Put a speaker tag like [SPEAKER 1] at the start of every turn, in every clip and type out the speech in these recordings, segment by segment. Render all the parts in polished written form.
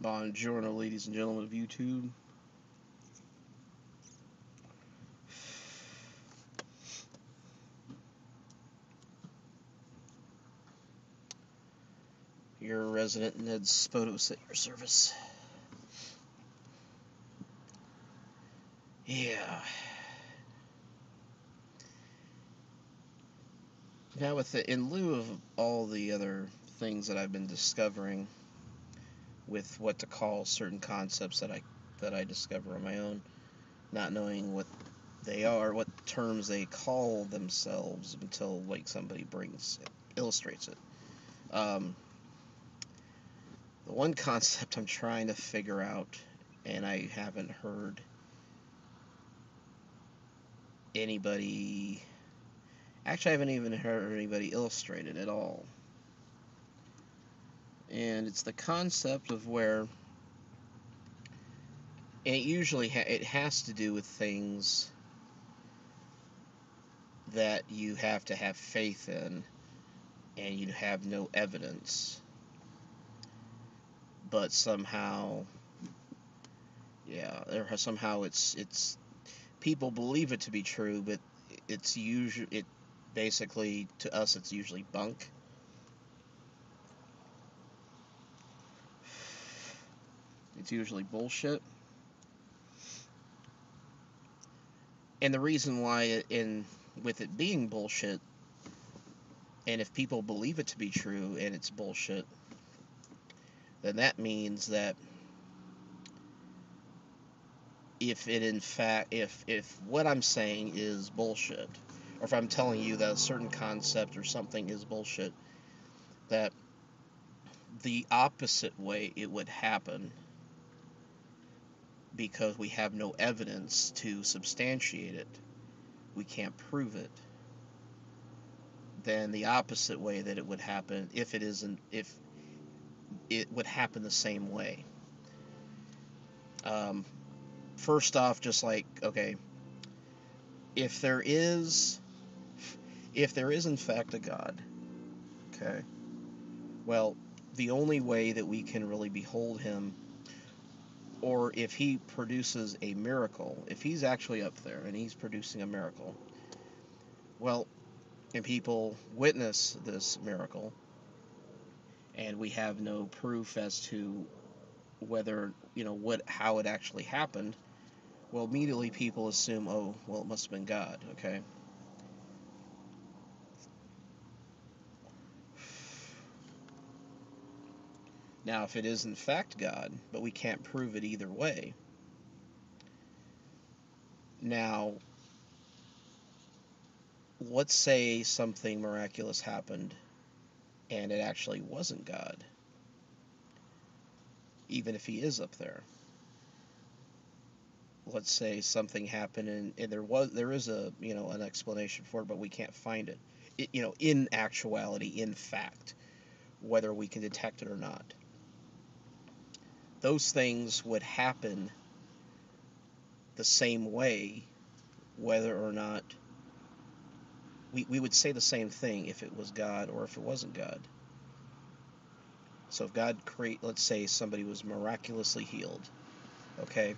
[SPEAKER 1] Buongiorno, ladies and gentlemen of YouTube. Your resident Ned's photos at your service. Yeah. Now, in lieu of all the other things that I've been discovering with what to call certain concepts that I discover on my own, not knowing what they are, what terms they call themselves until like somebody illustrates it. The one concept I'm trying to figure out, and I haven't heard anybody. Actually, I haven't even heard anybody illustrate it at all. And it's the concept of where, and it usually it has to do with things that you have to have faith in, and you have no evidence, but somehow, yeah, somehow it's people believe it to be true, but it basically to us it's usually bunk. It's usually bullshit. And the reason why with it being bullshit, and if people believe it to be true and it's bullshit, then that means that if it in fact if what I'm saying is bullshit, or if I'm telling you that a certain concept or something is bullshit, that the opposite way it would happen, because we have no evidence to substantiate it, we can't prove it, then the opposite way that it would happen, if it would happen the same way. Um, First off, just like, okay, if there is in fact a God, okay, well, the only way that we can really behold him, or if he produces a miracle, if he's actually up there and he's producing a miracle, well, and people witness this miracle, and we have no proof as to whether, how it actually happened, well, immediately people assume, oh, well, it must have been God, okay? Now, if it is in fact God, but we can't prove it either way, now, let's say something miraculous happened and it actually wasn't God, even if he is up there. Let's say something happened and there is an explanation for it, but we can't find it, in actuality, in fact, whether we can detect it or not. Those things would happen the same way, whether or not we would say the same thing if it was God or if it wasn't God. So if let's say somebody was miraculously healed, okay,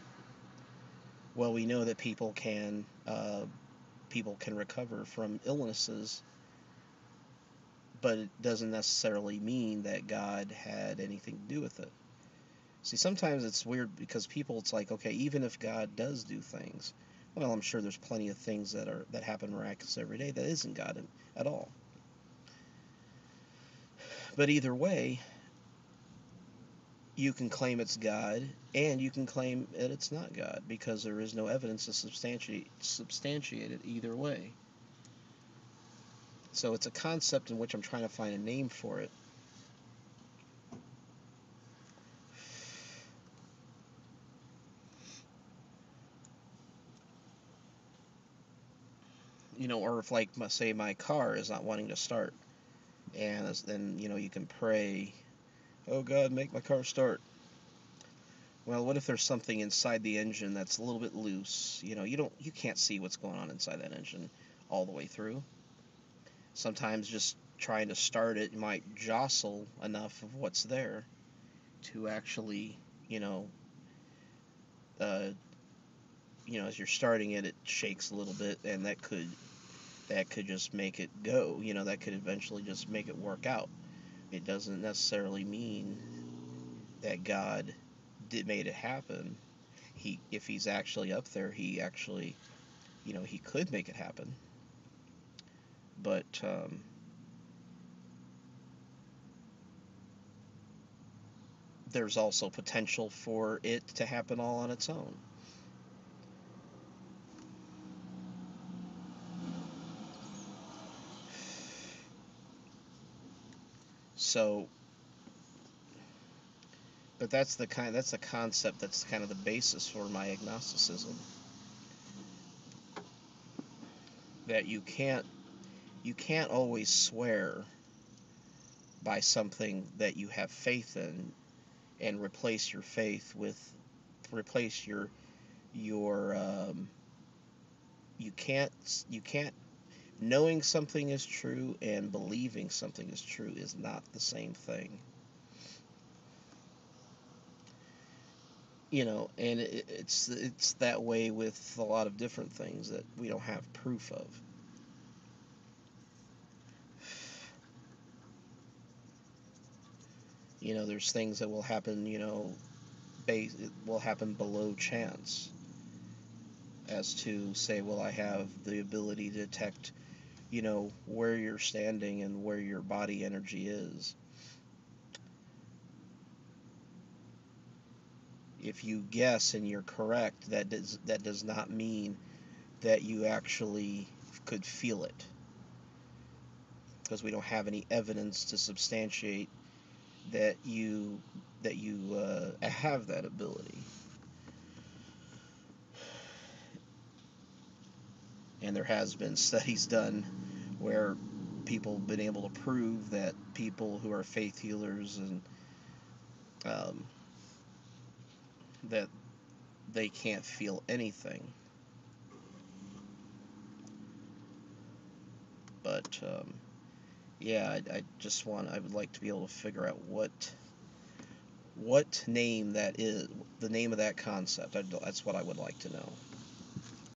[SPEAKER 1] well, we know that people can recover from illnesses, but it doesn't necessarily mean that God had anything to do with it. See, sometimes it's weird because it's like, okay, even if God does do things, well, I'm sure there's plenty of things that happen miraculously every day that isn't God at all. But either way, you can claim it's God, and you can claim that it's not God, because there is no evidence to substantiate it either way. So it's a concept in which I'm trying to find a name for it. Or if, like, say my car is not wanting to start, and then you can pray, oh God, make my car start. Well, what if there's something inside the engine that's a little bit loose? You can't see what's going on inside that engine all the way through. Sometimes just trying to start it might jostle enough of what's there to actually you know, uh, as you're starting it, it shakes a little bit, and that could just make it go. That could eventually just make it work out. It doesn't necessarily mean that God did made it happen. If he's actually up there, he actually, he could make it happen. But there's also potential for it to happen all on its own. So, but that's the concept that's kind of the basis for my agnosticism. That you can't always swear by something that you have faith in and replace your you can't knowing something is true and believing something is true is not the same thing. And it's that way with a lot of different things that we don't have proof of. There's things that will happen, it will happen below chance, as to say, well, I have the ability to detect, where you're standing and where your body energy is. If you guess and you're correct, that does not mean that you actually could feel it, because we don't have any evidence to substantiate that you have that ability. And there has been studies done where people have been able to prove that people who are faith healers, and um, that they can't feel anything. But yeah, I would like to be able to figure out what name that is, the name of that concept. That's what I would like to know.